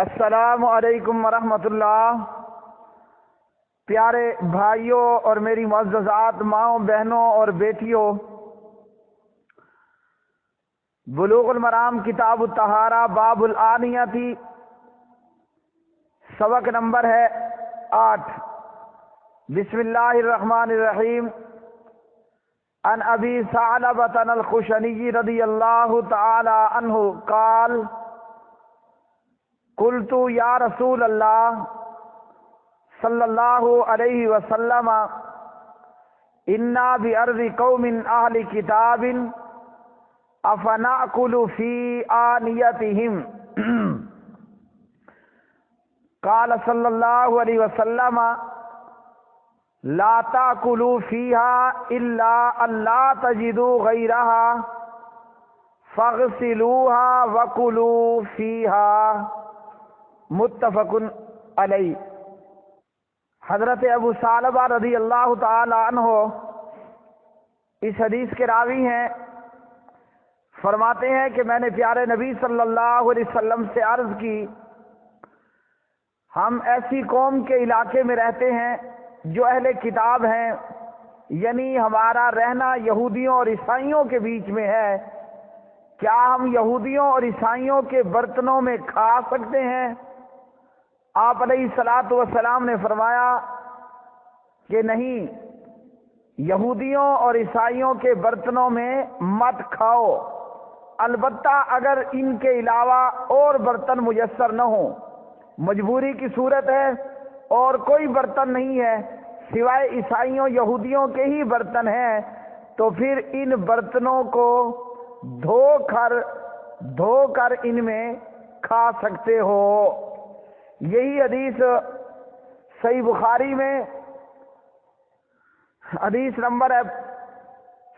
السلام علیکم ورحمۃ اللہ۔ پیارے بھائیوں اور میری معززات ماؤں بہنوں اور بیٹیوں، بلوغ المرام کتاب الطہارہ باب الآنیہ تھی، سبق نمبر ہے 8۔ بسم اللہ الرحمن الرحیم۔ عن ابی ثعلبۃ الخشنی رضی اللہ تعالی عنہ قال قلت یا رسول اللہ صلی اللہ علیہ وسلم انا بارض قوم اہل کتاب افنأکل فی آنیتہم قال صلی اللہ علیہ وسلم لا تأکلوا فیہا الا ان لا تجدوا غیرہا فاغسلوها وکلوا فیہا، متفق علیہ۔ حضرت ابو ثعلبہ رضی اللہ تعالی عنہ اس حدیث کے راوی ہیں، فرماتے ہیں کہ میں نے پیارے نبی صلی اللہ علیہ وسلم سے عرض کی، ہم ایسی قوم کے علاقے میں رہتے ہیں جو اہل کتاب ہیں، یعنی ہمارا رہنا یہودیوں اور عیسائیوں کے بیچ میں ہے، کیا ہم یہودیوں اور عیسائیوں کے برتنوں میں کھا سکتے ہیں؟ آپ علیہ الصلاۃ والسلام نے فرمایا کہ نہیں، یہودیوں اور عیسائیوں کے برتنوں میں مت کھاؤ، البتہ اگر ان کے علاوہ اور برتن میسر نہ ہوں، مجبوری کی صورت ہے اور کوئی برتن نہیں ہے سوائے عیسائیوں یہودیوں کے ہی برتن ہیں، تو پھر ان برتنوں کو دھو کر ان میں کھا سکتے ہو۔ یہی حدیث صحیح بخاری میں حدیث نمبر ہے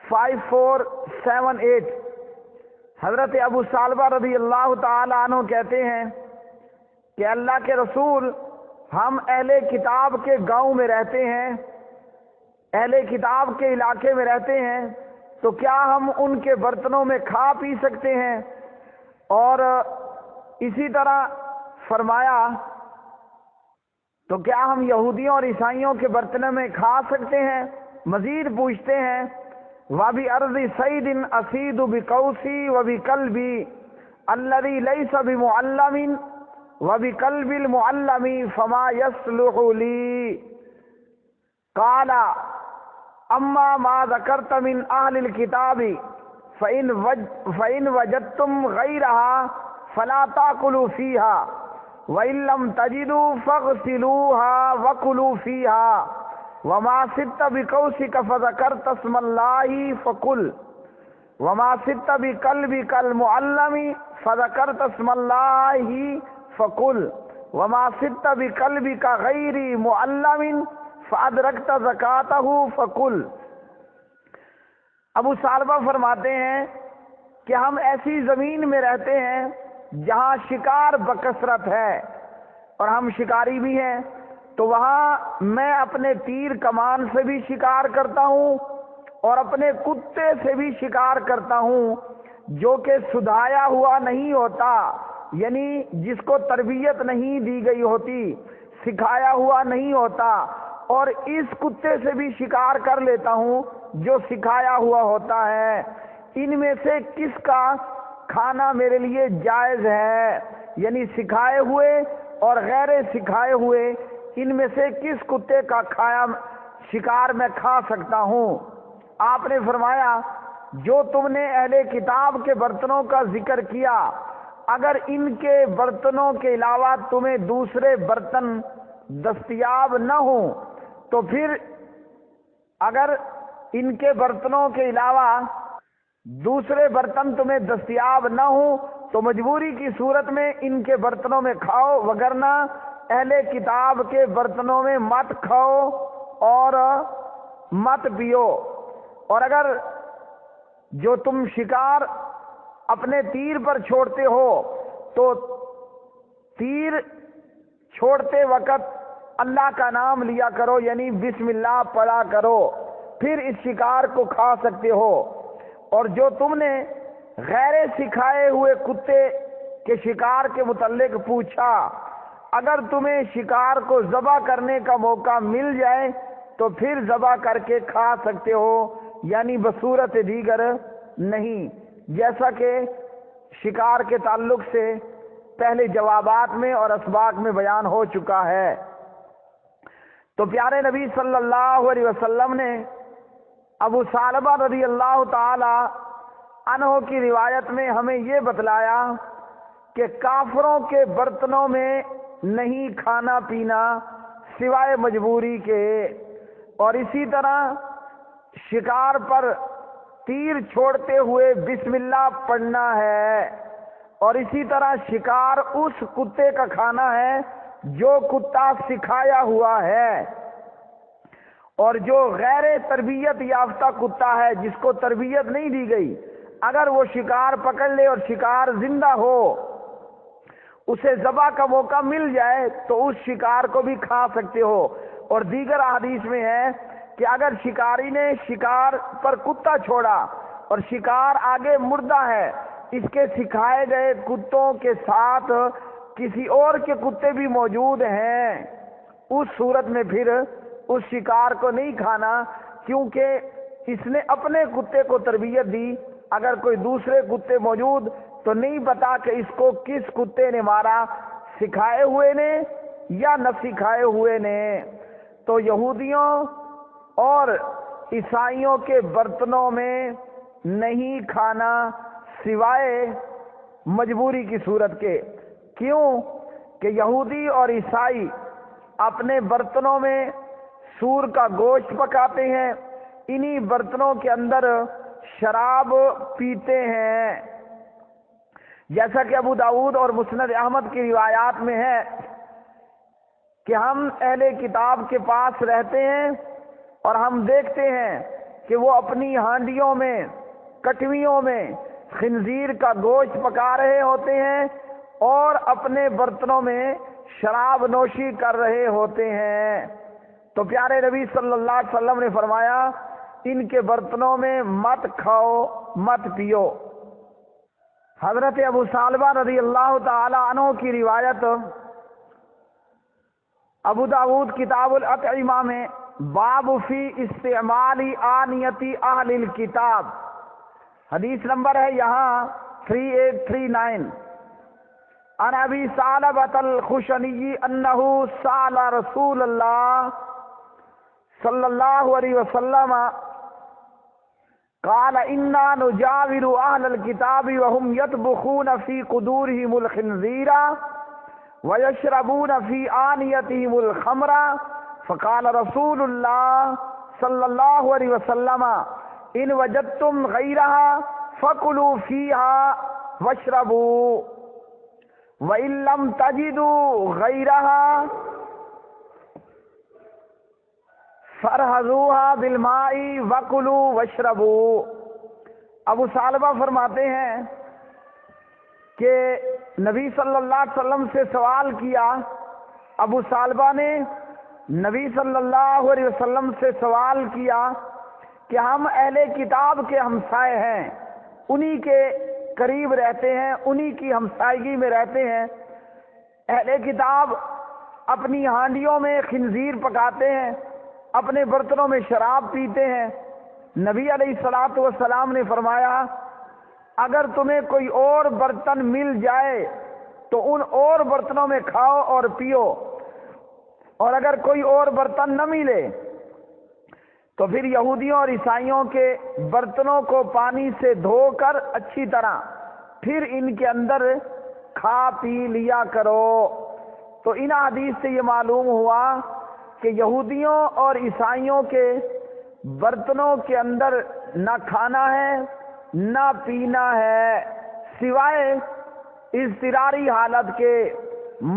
5478۔ حضرت ابو ثعلبہ رضی اللہ تعالی عنہ کہتے ہیں کہ اللہ کے رسول، ہم اہل کتاب کے گاؤں میں رہتے ہیں، اہل کتاب کے علاقے میں رہتے ہیں، تو کیا ہم ان کے برتنوں میں کھا پی سکتے ہیں؟ اور اسی طرح فرمایا تو کیا ہم یہودیوں اور عیسائیوں کے برتنوں میں کھا سکتے ہیں؟ مزید پوچھتے ہیں وَبِأَرْضِ صَيْدٍ أَصِيدُ بِقَوْسِي وَبِقَلْبِي الَّذِي لَيْسَ بِمُعَلَّمٍ وَبِقَلْبِ الْمُعَلَّمِ فَمَا يَصْلُحُ لِي قَالَ أَمَّا مَا ذَكَرْتَ مِنْ أَهْلِ الْكِتَابِ فَإِنْ وَجَدْتُمْ غَيْرَهَا فَلَا تَأْكُلُوا فِيهَا وَإِن لَّمْ تَجِدُوا فَاغْسِلُوهَا وَكُلُوا فِيهَا وَمَا سِدْتَ بِقَوْسِكَ فَذَكَرْتَ اسْمَ اللَّهِ فَكُلْ وَمَا سِدْتَ بِقَلْبِكَ الْمُعَلَّمِ فَذَكَرْتَ اسْمَ اللَّهِ فَكُلْ وَمَا سِدْتَ بِقَلْبِكَ غَيْرِ مُعَلَّمٍ فَأَدْرَكْتَ زَكَاتَهُ فَكُلْ۔ ابو ثعلبہ فرماتے ہیں کہ ہم ایسی زمین میں رہتے ہیں جہاں شکار بکثرت ہے اور ہم شکاری بھی ہیں، تو وہاں میں اپنے تیر کمان سے بھی شکار کرتا ہوں اور اپنے کتے سے بھی شکار کرتا ہوں، جو کہ سدھایا ہوا نہیں ہوتا، یعنی جس کو تربیت نہیں دی گئی ہوتی، سکھایا ہوا نہیں ہوتا، اور اس کتے سے بھی شکار کر لیتا ہوں جو سکھایا ہوا ہوتا ہے۔ ان میں سے کس کا کھانا میرے لیے جائز ہے؟ یعنی سکھائے ہوئے اور غیر سکھائے ہوئے، ان میں سے کس کتے کا کھایا شکار میں کھا سکتا ہوں؟ آپ نے فرمایا جو تم نے اہل کتاب کے برتنوں کا ذکر کیا، اگر ان کے برتنوں کے علاوہ تمہیں دوسرے برتن دستیاب نہ ہوں، تو پھر اگر ان کے برتنوں کے علاوہ دوسرے برتن تمہیں دستیاب نہ ہوں تو مجبوری کی صورت میں ان کے برتنوں میں کھاؤ، وگرنہ اہل کتاب کے برتنوں میں مت کھاؤ اور مت پیو۔ اور اگر جو تم شکار اپنے تیر پر چھوڑتے ہو تو تیر چھوڑتے وقت اللہ کا نام لیا کرو، یعنی بسم اللہ پڑھا کرو، پھر اس شکار کو کھا سکتے ہو۔ اور جو تم نے غیر سکھائے ہوئے کتے کہ شکار کے متعلق پوچھا، اگر تمہیں شکار کو ذبح کرنے کا موقع مل جائے تو پھر ذبح کر کے کھا سکتے ہو، یعنی بصورت دیگر نہیں، جیسا کہ شکار کے تعلق سے پہلے جوابات میں اور اسباق میں بیان ہو چکا ہے۔ تو پیارے نبی صلی اللہ علیہ وسلم نے ابو ثعلبہ رضی اللہ تعالی عنہ کی روایت میں ہمیں یہ بتلایا کہ کافروں کے برتنوں میں نہیں کھانا پینا سوائے مجبوری کے، اور اسی طرح شکار پر تیر چھوڑتے ہوئے بسم اللہ پڑھنا ہے، اور اسی طرح شکار اس کتے کا کھانا ہے جو کتا سکھایا ہوا ہے، اور جو غیر تربیت یافتہ کتا ہے جس کو تربیت نہیں دی گئی، اگر وہ شکار پکڑ لے اور شکار زندہ ہو، اسے ذبح کا موقع مل جائے تو اس شکار کو بھی کھا سکتے ہو۔ اور دیگر احادیث میں ہے کہ اگر شکاری نے شکار پر کتا چھوڑا اور شکار آگے مردہ ہے، اس کے سکھائے گئے کتوں کے ساتھ کسی اور کے کتے بھی موجود ہیں، اس صورت میں پھر اس شکار کو نہیں کھانا، کیونکہ اس نے اپنے کتے کو تربیت دی۔ اگر کوئی دوسرے کتے موجود تو نہیں پتا کہ اس کو کس کتے نے مارا، سکھائے ہوئے نے یا نہ سکھائے ہوئے نے۔ تو یہودیوں اور عیسائیوں کے برتنوں میں نہیں کھانا سوائے مجبوری کی صورت کے۔ کیوں کہ یہودی اور عیسائی اپنے برتنوں میں سور کا گوشت پکاتے ہیں، انہی برتنوں کے اندر شراب پیتے ہیں، جیسا کہ ابو داؤد اور مسند احمد کی روایات میں ہے کہ ہم اہل کتاب کے پاس رہتے ہیں اور ہم دیکھتے ہیں کہ وہ اپنی ہانڈیوں میں، کٹویوں میں خنزیر کا گوشت پکا رہے ہوتے ہیں اور اپنے برتنوں میں شراب نوشی کر رہے ہوتے ہیں۔ تو پیارے نبی صلی اللہ علیہ وسلم نے فرمایا ان کے برتنوں میں مت کھاؤ مت پیو۔ حضرت ابو ثعلبہ رضی اللہ تعالی عنہ کی روایت ابو داؤد کتاب الاطعمہ میں باب فی استعمال آنیت اہل الکتاب، حدیث نمبر ہے یہاں 3839، عن ابی ثعلبۃ الخشنی انہ سأل رسول اللہ صلی اللہ علیہ وسلم قال انا نجاور اہل الکتاب وهم یطبخون فی قدورهم الخنزیر ویشربون فی آنیتهم الخمر، فقال رسول اللہ صلی اللہ علیہ وسلم ان وجدتم غیرها فکلوا فیها واشربوا وَإِن لَّمْ تَجِدُوا غَيْرَهَا فَارْحَضُوهَا بِالْمَاءِ وَكُلُوا وَاشْرَبُوا۔ ابو ثعلبہ فرماتے ہیں کہ نبی صلی اللہ علیہ وسلم سے سوال کیا، ابو ثعلبہ نے نبی صلی اللہ علیہ وسلم سے سوال کیا کہ ہم اہل کتاب کے ہمسائے ہیں، انہی کے قریب رہتے ہیں، انہی کی ہمسائیگی میں رہتے ہیں، اہل کتاب اپنی ہانڈیوں میں خنزیر پکاتے ہیں، اپنے برتنوں میں شراب پیتے ہیں۔ نبی علیہ الصلوۃ والسلام نے فرمایا اگر تمہیں کوئی اور برتن مل جائے تو ان اور برتنوں میں کھاؤ اور پیو، اور اگر کوئی اور برتن نہ ملے تو پھر یہودیوں اور عیسائیوں کے برتنوں کو پانی سے دھو کر اچھی طرح پھر ان کے اندر کھا پی لیا کرو۔ تو ان حدیث سے یہ معلوم ہوا کہ یہودیوں اور عیسائیوں کے برتنوں کے اندر نہ کھانا ہے نہ پینا ہے، سوائے اضطراری حالت کے،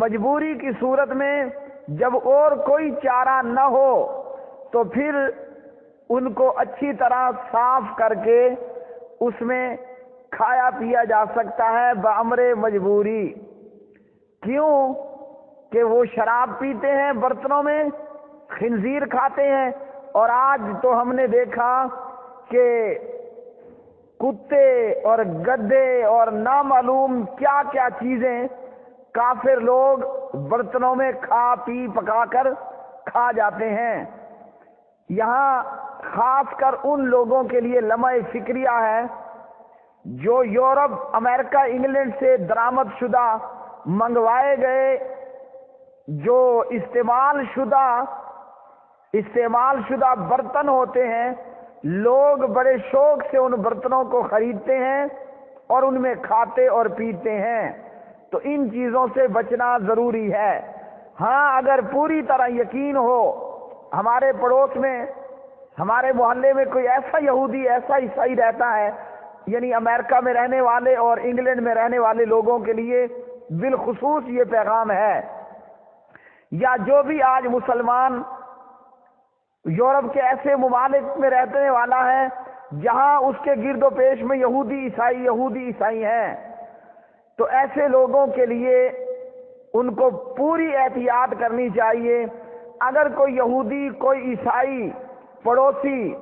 مجبوری کی صورت میں جب اور کوئی چارہ نہ ہو تو پھر ان کو اچھی طرح صاف کر کے اس میں کھایا پیا جا سکتا ہے بامر مجبوری۔ کیوں کہ وہ شراب پیتے ہیں، برتنوں میں خنزیر کھاتے ہیں، اور آج تو ہم نے دیکھا کہ کتے اور گدے اور نامعلوم کیا کیا چیزیں کافر لوگ برتنوں میں کھا پی پکا کر کھا جاتے ہیں۔ یہاں خاص کر ان لوگوں کے لیے لمحہ فکریہ ہے جو یورپ، امریکہ، انگلینڈ سے درآمد شدہ منگوائے گئے جو استعمال شدہ برتن ہوتے ہیں، لوگ بڑے شوق سے ان برتنوں کو خریدتے ہیں اور ان میں کھاتے اور پیتے ہیں۔ تو ان چیزوں سے بچنا ضروری ہے۔ ہاں اگر پوری طرح یقین ہو، ہمارے پڑوس میں، ہمارے محلے میں کوئی ایسا یہودی، ایسا عیسائی رہتا ہے، یعنی امریکہ میں رہنے والے اور انگلینڈ میں رہنے والے لوگوں کے لیے بالخصوص یہ پیغام ہے، یا جو بھی آج مسلمان یورپ کے ایسے ممالک میں رہنے والا ہے جہاں اس کے گرد و پیش میں یہودی عیسائی ہیں، تو ایسے لوگوں کے لیے ان کو پوری احتیاط کرنی چاہیے۔ اگر کوئی یہودی، کوئی عیسائی پڑوسی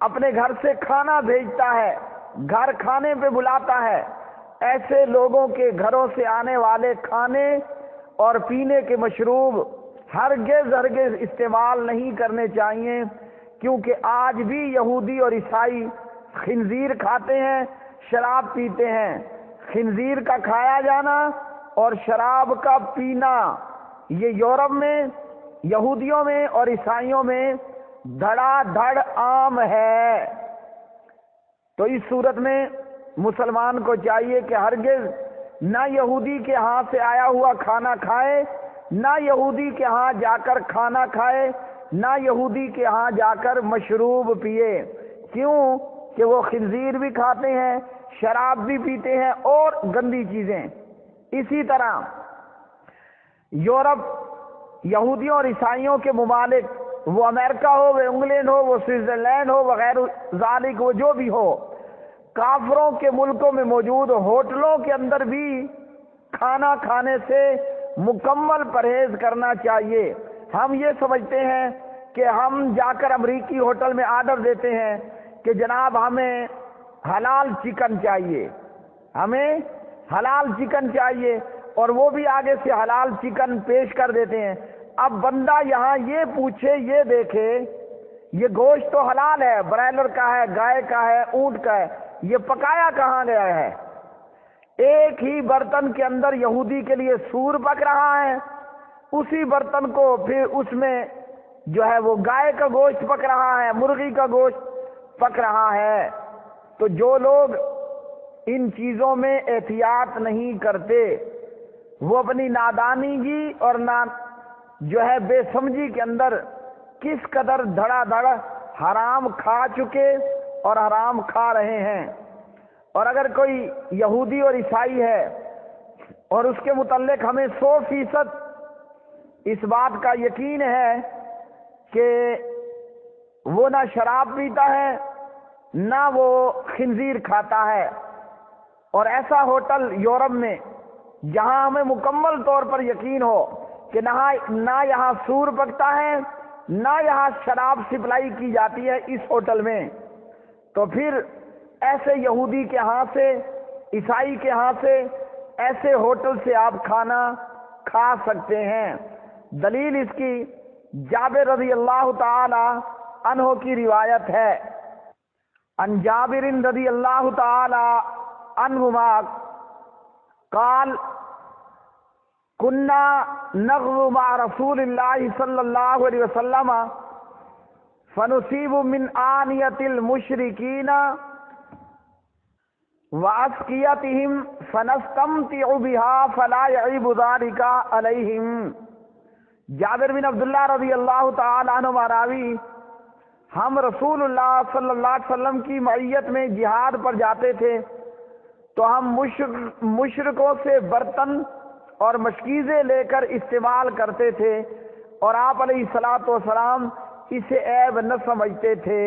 اپنے گھر سے کھانا بھیجتا ہے، گھر کھانے پہ بلاتا ہے، ایسے لوگوں کے گھروں سے آنے والے کھانے اور پینے کے مشروب ہرگز استعمال نہیں کرنے چاہیے، کیونکہ آج بھی یہودی اور عیسائی خنزیر کھاتے ہیں، شراب پیتے ہیں۔ خنزیر کا کھایا جانا اور شراب کا پینا یہ یورپ میں، یہودیوں میں اور عیسائیوں میں دھڑا دھڑ عام ہے۔ تو اس صورت میں مسلمان کو چاہیے کہ ہرگز نہ یہودی کے ہاں سے آیا ہوا کھانا کھائے، نہ یہودی کے ہاں جا کر کھانا کھائے، نہ یہودی کے ہاں جا کر مشروب پیے۔ کیوں کہ وہ خنزیر بھی کھاتے ہیں، شراب بھی پیتے ہیں اور گندی چیزیں۔ اسی طرح یورپ، یہودیوں اور عیسائیوں کے ممالک، وہ امریکہ ہو، وہ انگلینڈ ہو، وہ سوئٹزرلینڈ ہو، وغیرہ ذالک، وہ جو بھی ہو، کافروں کے ملکوں میں موجود ہوٹلوں کے اندر بھی کھانا کھانے سے مکمل پرہیز کرنا چاہیے۔ ہم یہ سمجھتے ہیں کہ ہم جا کر امریکی ہوٹل میں آرڈر دیتے ہیں کہ جناب ہمیں حلال چکن چاہیے، ہمیں حلال چکن چاہیے، اور وہ بھی آگے سے حلال چکن پیش کر دیتے ہیں۔ اب بندہ یہاں یہ پوچھے، یہ دیکھے، یہ گوشت تو حلال ہے، برائلر کا ہے، گائے کا ہے، اونٹ کا ہے، یہ پکایا کہاں گیا ہے؟ ایک ہی برتن کے اندر یہودی کے لیے سور پک رہا ہے، اسی برتن کو پھر اس میں جو ہے وہ گائے کا گوشت پک رہا ہے، مرغی کا گوشت پک رہا ہے۔ تو جو لوگ ان چیزوں میں احتیاط نہیں کرتے، وہ اپنی نادانگی اور جو ہے بے سمجھی کے اندر کس قدر دھڑا دھڑ حرام کھا چکے اور حرام کھا رہے ہیں۔ اور اگر کوئی یہودی اور عیسائی ہے اور اس کے متعلق ہمیں 100% اس بات کا یقین ہے کہ وہ نہ شراب پیتا ہے، نہ وہ خنزیر کھاتا ہے، اور ایسا ہوٹل یورپ میں جہاں ہمیں مکمل طور پر یقین ہو کہ نہ یہاں سور پکتا ہے، نہ یہاں شراب سپلائی کی جاتی ہے اس ہوٹل میں، تو پھر ایسے یہودی کے ہاں سے، عیسائی کے ہاں سے، ایسے ہوٹل سے آپ کھانا کھا سکتے ہیں۔ دلیل اس کی جابر رضی اللہ تعالی عنہ کی روایت ہے۔ ان جابر رضی اللہ تعالی عنہما قال كنا نغزو مع رسول اللہ صلی اللہ علیہ وسلم فنصیب من آنیت المشرکین واسقیتہم فنستمتع بها فلا يعیب ذلک علیہم۔ جابر بن عبداللہ رضی اللہ تعالی عنہ راوی، ہم رسول اللہ صلی اللہ علیہ وسلم کی معیت میں جہاد پر جاتے تھے تو ہم مشرکوں سے برتن اور مشکیزیں لے کر استعمال کرتے تھے، اور آپ علیہ الصلوۃ والسلام اسے عیب نہ سمجھتے تھے۔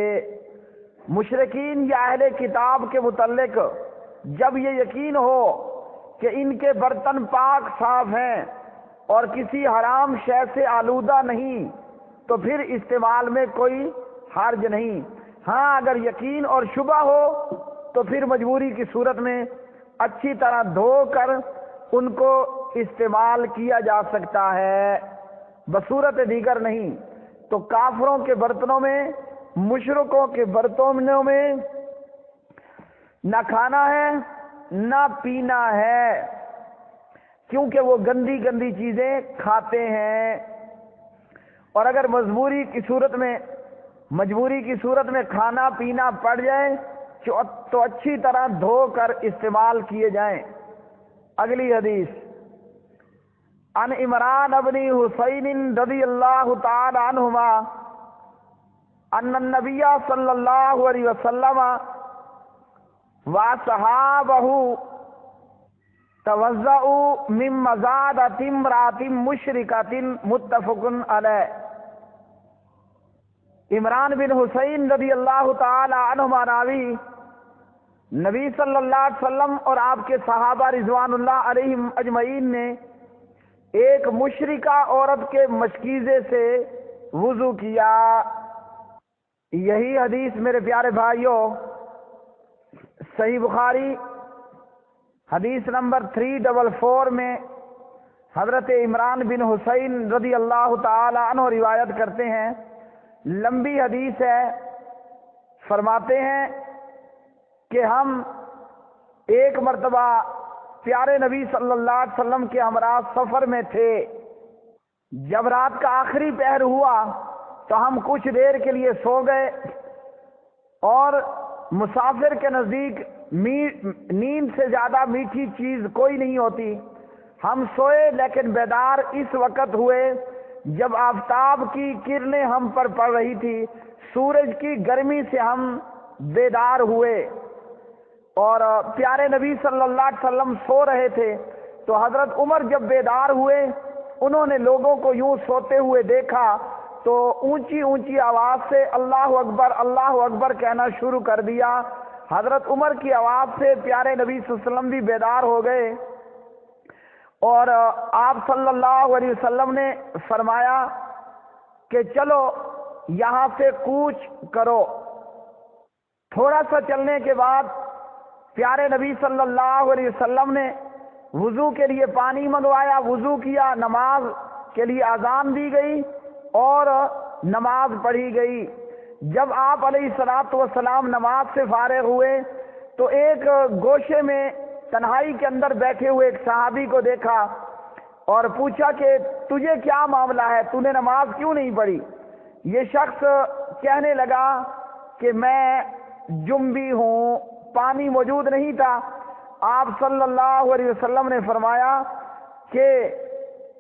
مشرکین یا اہل کتاب کے متعلق جب یہ یقین ہو کہ ان کے برتن پاک صاف ہیں اور کسی حرام شے سے آلودہ نہیں، تو پھر استعمال میں کوئی حرج نہیں۔ ہاں اگر یقین اور شبہ ہو تو پھر مجبوری کی صورت میں اچھی طرح دھو کر ان کو استعمال کیا جا سکتا ہے، بصورت دیگر نہیں۔ تو کافروں کے برتنوں میں، مشرکوں کے برتنوں میں نہ کھانا ہے نہ پینا ہے، کیونکہ وہ گندی گندی چیزیں کھاتے ہیں۔ اور اگر مجبوری کی صورت میں کھانا پینا پڑ جائے تو اچھی طرح دھو کر استعمال کیے جائیں۔ اگلی حدیث، عن عمران بن حسین رضی اللہ تعالی عنہما ان النبی صلی اللہ علیہ وسلم وصحابہ توضؤوا من مزادۃ امرأۃ مشرکۃ متفق علیہ۔ عمران بن حسین رضی اللہ تعالی عنہما راوی، نبی صلی اللہ علیہ وسلم اور آپ کے صحابہ رضوان اللہ علیہم اجمعین نے ایک مشرکہ عورت کے مشکیزے سے وضو کیا۔ یہی حدیث میرے پیارے بھائیوں صحیح بخاری حدیث نمبر 344 میں حضرت عمران بن حسین رضی اللہ تعالی عنہ روایت کرتے ہیں، لمبی حدیث ہے۔ فرماتے ہیں کہ ہم ایک مرتبہ پیارے نبی صلی اللہ علیہ وسلم کے ہمراہ سفر میں تھے۔ جب رات کا آخری پہر ہوا تو ہم کچھ دیر کے لیے سو گئے، اور مسافر کے نزدیک نیند سے زیادہ میٹھی چیز کوئی نہیں ہوتی۔ ہم سوئے لیکن بیدار اس وقت ہوئے جب آفتاب کی کرنیں ہم پر پڑ رہی تھی، سورج کی گرمی سے ہم بیدار ہوئے، اور پیارے نبی صلی اللہ علیہ وسلم سو رہے تھے۔ تو حضرت عمر جب بیدار ہوئے، انہوں نے لوگوں کو یوں سوتے ہوئے دیکھا تو اونچی اونچی آواز سے اللہ اکبر کہنا شروع کر دیا۔ حضرت عمر کی آواز سے پیارے نبی صلی اللہ علیہ وسلم بھی بیدار ہو گئے، اور آپ صلی اللہ علیہ وسلم نے فرمایا کہ چلو یہاں سے کوچ کرو۔ تھوڑا سا چلنے کے بعد پیارے نبی صلی اللہ علیہ وسلم نے وضو کے لیے پانی منگوایا، وضو کیا، نماز کے لیے اذان دی گئی اور نماز پڑھی گئی۔ جب آپ علیہ الصلوۃ والسلام نماز سے فارغ ہوئے تو ایک گوشے میں تنہائی کے اندر بیٹھے ہوئے ایک صحابی کو دیکھا اور پوچھا کہ تجھے کیا معاملہ ہے، تو نے نماز کیوں نہیں پڑھی؟ یہ شخص کہنے لگا کہ میں جنبی ہوں، پانی موجود نہیں تھا۔ آپ صلی اللہ علیہ وسلم نے فرمایا کہ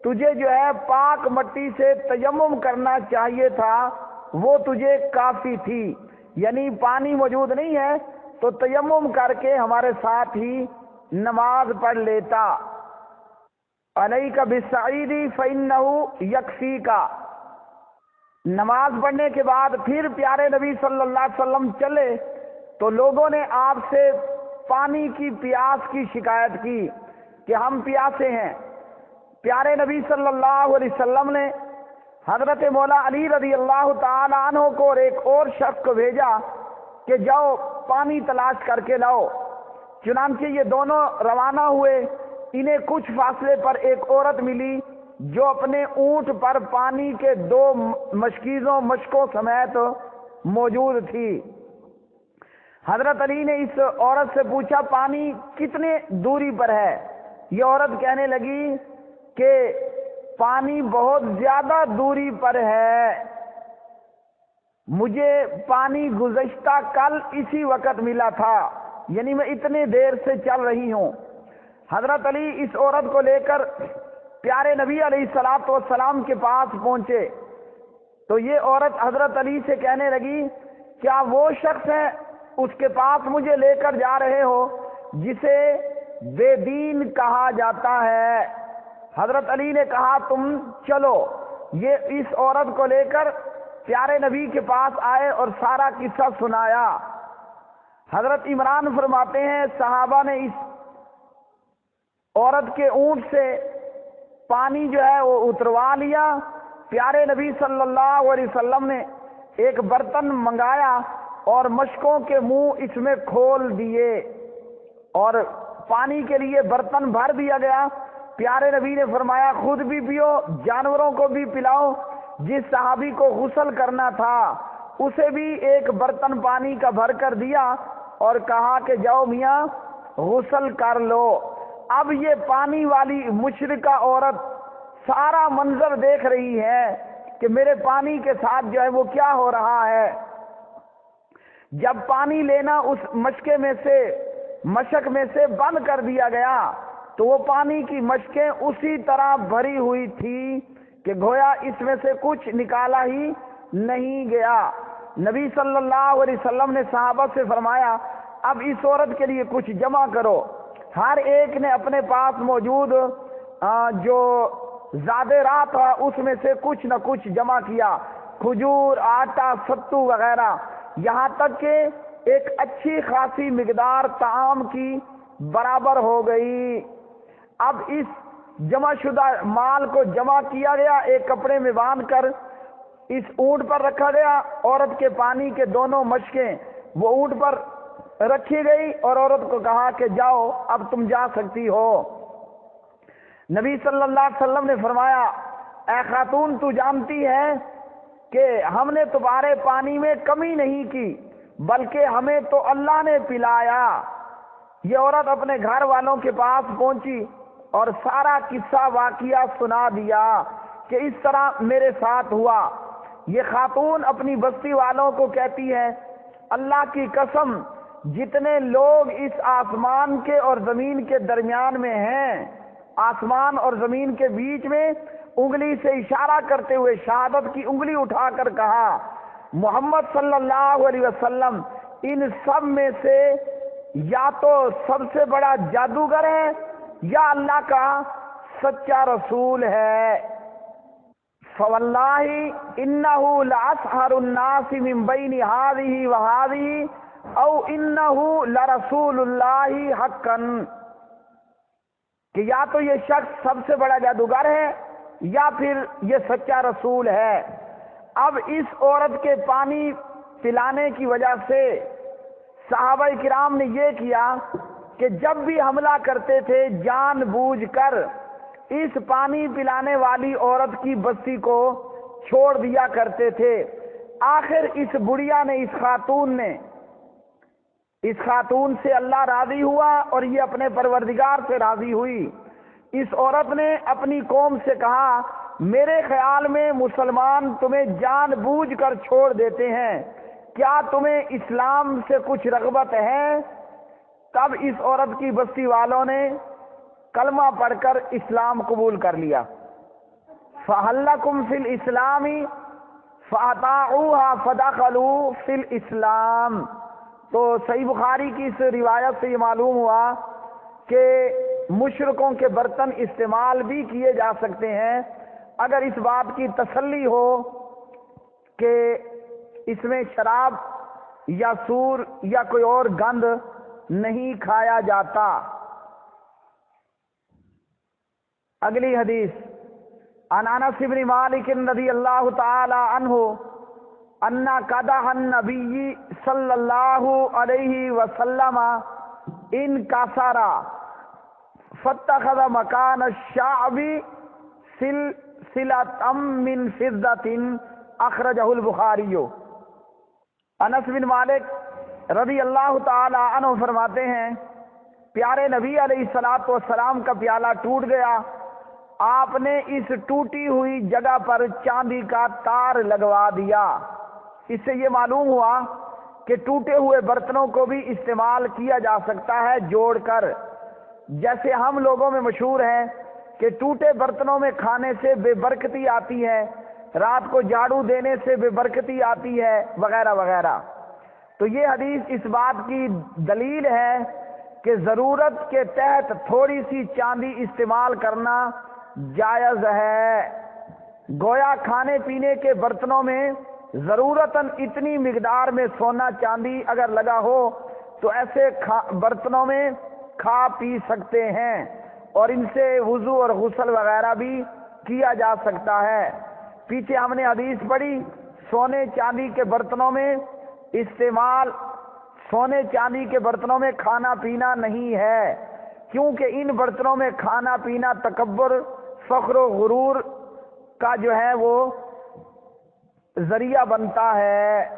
تجھے جو ہے پاک مٹی سے تیمم کرنا چاہیے تھا، وہ تجھے کافی تھی، یعنی پانی موجود نہیں ہے تو تیمم کر کے ہمارے ساتھ ہی نماز پڑھ لیتا۔ علیک بالصعید فإنہ یکفیک۔ نماز پڑھنے کے بعد پھر پیارے نبی صلی اللہ علیہ وسلم چلے تو لوگوں نے آپ سے پانی کی پیاس کی شکایت کی کہ ہم پیاسے ہیں۔ پیارے نبی صلی اللہ علیہ وسلم نے حضرت مولا علی رضی اللہ تعالی عنہ کو اور ایک اور شخص کو بھیجا کہ جاؤ پانی تلاش کر کے لاؤ۔ چنانچہ یہ دونوں روانہ ہوئے۔ انہیں کچھ فاصلے پر ایک عورت ملی جو اپنے اونٹ پر پانی کے 2 مشکوں سمیت موجود تھی۔ حضرت علی نے اس عورت سے پوچھا پانی کتنے دوری پر ہے؟ یہ عورت کہنے لگی کہ پانی بہت زیادہ دوری پر ہے، مجھے پانی گزشتہ کل اسی وقت ملا تھا، یعنی میں اتنے دیر سے چل رہی ہوں۔ حضرت علی اس عورت کو لے کر پیارے نبی علیہ الصلوۃ والسلام کے پاس پہنچے تو یہ عورت حضرت علی سے کہنے لگی کیا وہ شخص ہے اس کے پاس مجھے لے کر جا رہے ہو جسے بے دین کہا جاتا ہے؟ حضرت علی نے کہا تم چلو۔ یہ اس عورت کو لے کر پیارے نبی کے پاس آئے اور سارا قصہ سنایا۔ حضرت عمران فرماتے ہیں صحابہ نے اس عورت کے اونٹ سے پانی جو ہے وہ اتروا لیا۔ پیارے نبی صلی اللہ علیہ وسلم نے ایک برتن منگایا اور مشکوں کے منہ اس میں کھول دیے اور پانی کے لیے برتن بھر دیا گیا۔ پیارے نبی نے فرمایا خود بھی پیو، جانوروں کو بھی پلاؤ۔ جس صحابی کو غسل کرنا تھا اسے بھی ایک برتن پانی کا بھر کر دیا اور کہا کہ جاؤ میاں غسل کر لو۔ اب یہ پانی والی مشرکہ عورت سارا منظر دیکھ رہی ہے کہ میرے پانی کے ساتھ جو ہے وہ کیا ہو رہا ہے۔ جب پانی لینا اس مشک میں سے بند کر دیا گیا تو وہ پانی کی مشکیں اسی طرح بھری ہوئی تھی کہ گویا اس میں سے کچھ نکالا ہی نہیں گیا۔ نبی صلی اللہ علیہ وسلم نے صحابہ سے فرمایا اب اس عورت کے لیے کچھ جمع کرو۔ ہر ایک نے اپنے پاس موجود جو زیادہ راہ تھا اس میں سے کچھ نہ کچھ جمع کیا، کھجور، آٹا، ستو وغیرہ، یہاں تک کہ ایک اچھی خاصی مقدار طعام کی برابر ہو گئی۔ اب اس جمع شدہ مال کو جمع کیا گیا، ایک کپڑے میں باندھ کر اس اونٹ پر رکھا گیا۔ عورت کے پانی کے دونوں مشکیں وہ اونٹ پر رکھی گئی اور عورت کو کہا کہ جاؤ اب تم جا سکتی ہو۔ نبی صلی اللہ علیہ وسلم نے فرمایا اے خاتون تو جانتی ہے کہ ہم نے تمہارے پانی میں کمی نہیں کی بلکہ ہمیں تو اللہ نے پلایا۔ یہ عورت اپنے گھر والوں کے پاس پہنچی اور سارا قصہ واقعہ سنا دیا کہ اس طرح میرے ساتھ ہوا۔ یہ خاتون اپنی بستی والوں کو کہتی ہے اللہ کی قسم جتنے لوگ اس آسمان کے اور زمین کے درمیان میں ہیں، آسمان اور زمین کے بیچ میں انگلی سے اشارہ کرتے ہوئے شہادت کی انگلی اٹھا کر کہا محمد صلی اللہ علیہ وسلم ان سب میں سے یا تو سب سے بڑا جادوگر ہے یا اللہ کا سچا رسول ہے۔ فواللہ انہ لاسحر الناس من بین ہذہ وہذہ او انہ لرسول اللہ حقا، کہ یا تو یہ شخص سب سے بڑا جادوگر ہے یا پھر یہ سچا رسول ہے۔ اب اس عورت کے پانی پلانے کی وجہ سے صحابہ کرام نے یہ کیا کہ جب بھی حملہ کرتے تھے جان بوجھ کر اس پانی پلانے والی عورت کی بستی کو چھوڑ دیا کرتے تھے۔ آخر اس بڑھیا نے اس خاتون سے اللہ راضی ہوا اور یہ اپنے پروردگار سے راضی ہوئی۔ اس عورت نے اپنی قوم سے کہا میرے خیال میں مسلمان تمہیں جان بوجھ کر چھوڑ دیتے ہیں، کیا تمہیں اسلام سے کچھ رغبت ہے؟ تب اس عورت کی بستی والوں نے کلمہ پڑھ کر اسلام قبول کر لیا۔ فَهَلْ لَكُمْ فِي الْإِسْلَامِ فَأَطَاعُوهَا فَدَخَلُوا فِي الْإِسْلَامِ۔ تو صحیح بخاری کی اس روایت سے یہ معلوم ہوا کہ مشرکوں کے برتن استعمال بھی کیے جا سکتے ہیں اگر اس بات کی تسلی ہو کہ اس میں شراب یا سور یا کوئی اور گند نہیں کھایا جاتا۔ اگلی حدیث عن انس بن مالک رضی اللہ تعالی عنہ ان قدح النبی صلی اللہ علیہ وسلم ان کسرا فاتخذ مکان الشعب سلسلة من فضة اخرجہ البخاری۔ انس بن مالک رضی اللہ تعالی عنہ فرماتے ہیں پیارے نبی علیہ الصلوۃ والسلام کا پیالہ ٹوٹ گیا، آپ نے اس ٹوٹی ہوئی جگہ پر چاندی کا تار لگوا دیا۔ اس سے یہ معلوم ہوا کہ ٹوٹے ہوئے برتنوں کو بھی استعمال کیا جا سکتا ہے جوڑ کر، جیسے ہم لوگوں میں مشہور ہے کہ ٹوٹے برتنوں میں کھانے سے بے برکتی آتی ہے، رات کو جھاڑو دینے سے بے برکتی آتی ہے وغیرہ وغیرہ۔ تو یہ حدیث اس بات کی دلیل ہے کہ ضرورت کے تحت تھوڑی سی چاندی استعمال کرنا جائز ہے۔ گویا کھانے پینے کے برتنوں میں ضرورتاً اتنی مقدار میں سونا چاندی اگر لگا ہو تو ایسے برتنوں میں کھا پی سکتے ہیں اور ان سے وضو اور غسل وغیرہ بھی کیا جا سکتا ہے۔ پیچھے ہم نے حدیث پڑھی سونے چاندی کے برتنوں میں استعمال سونے چاندی کے برتنوں میں کھانا پینا نہیں ہے، کیونکہ ان برتنوں میں کھانا پینا تکبر، فخر و غرور کا جو ہے وہ ذریعہ بنتا ہے۔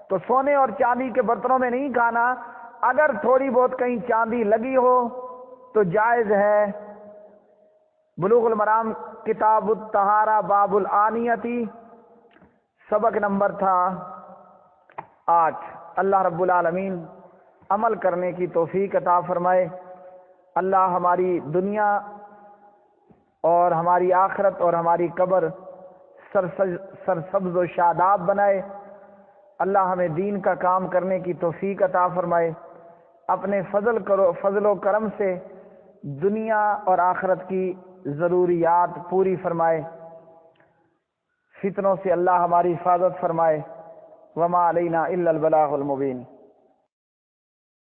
تو سونے اور چاندی کے برتنوں میں نہیں کھانا، اگر تھوڑی بہت کہیں چاندی لگی ہو تو جائز ہے۔ بلوغ المرام کتاب الطہارہ باب الآنیتی، سبق نمبر تھا 8۔ اللہ رب العالمین عمل کرنے کی توفیق عطا فرمائے۔ اللہ ہماری دنیا اور ہماری آخرت اور ہماری قبر سرسبز و شاداب بنائے۔ اللہ ہمیں دین کا کام کرنے کی توفیق عطا فرمائے۔ اپنے فضل و کرم سے دنیا اور آخرت کی ضروریات پوری فرمائے۔ فتنوں سے اللہ ہماری حفاظت فرمائے۔ وما علینا الا البلاغ المبین۔